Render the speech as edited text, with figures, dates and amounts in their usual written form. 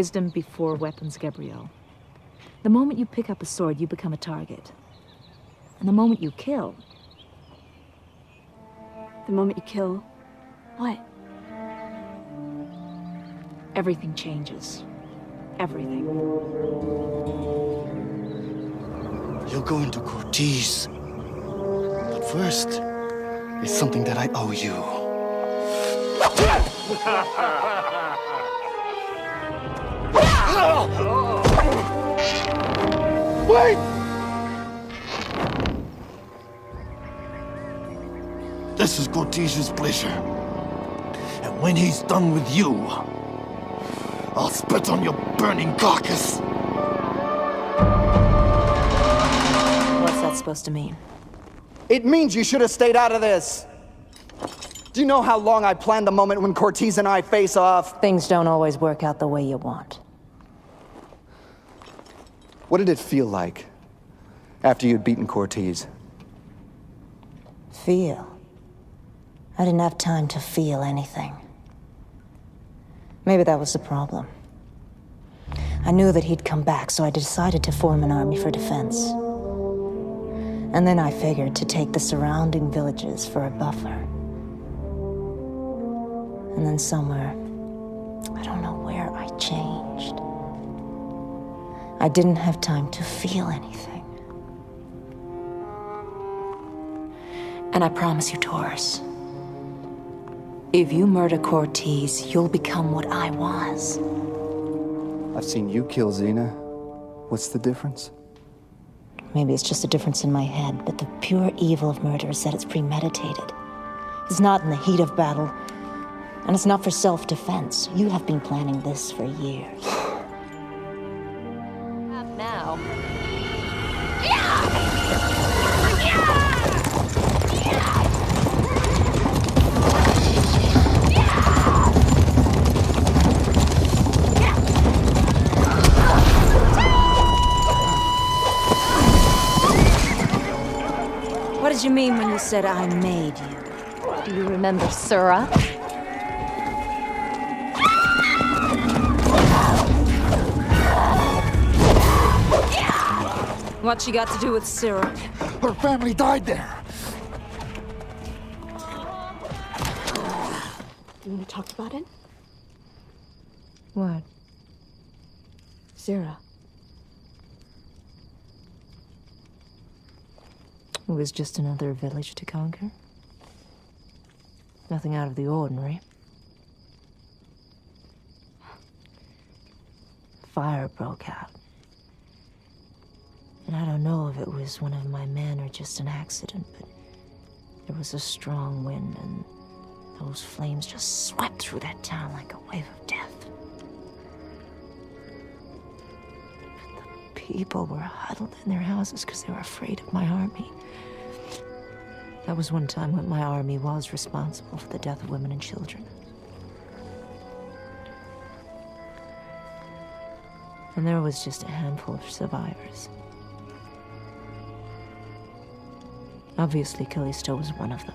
Wisdom before weapons, Gabrielle. The moment you pick up a sword, you become a target. And the moment you kill... The moment you kill... what? Everything changes. Everything. You'll go into Cortez. But first, there's something that I owe you. Wait! This is Cortez's pleasure. And when he's done with you, I'll spit on your burning carcass. What's that supposed to mean? It means you should have stayed out of this. Do you know how long I planned the moment when Cortez and I face off? Things don't always work out the way you want. What did it feel like after you'd beaten Cortez? Feel? I didn't have time to feel anything. Maybe that was the problem. I knew that he'd come back, so I decided to form an army for defense. And then I figured to take the surrounding villages for a buffer. And then somewhere, I don't know where, I changed. I didn't have time to feel anything. And I promise you, Taurus, if you murder Cortez, you'll become what I was. I've seen you kill Xena. What's the difference? Maybe it's just a difference in my head, but the pure evil of murder is that it's premeditated. It's not in the heat of battle, and it's not for self-defense. You have been planning this for years. Now. What did you mean when you said I made you? Do you remember Sura? What she got to do with Sura? Her family died there. You want to talk about it? What? Sarah. It was just another village to conquer. Nothing out of the ordinary. Fire broke out. And I don't know if it was one of my men or just an accident, but there was a strong wind and those flames just swept through that town like a wave of death. But the people were huddled in their houses because they were afraid of my army. That was one time when my army was responsible for the death of women and children. And there was just a handful of survivors. Obviously, Callisto was one of them.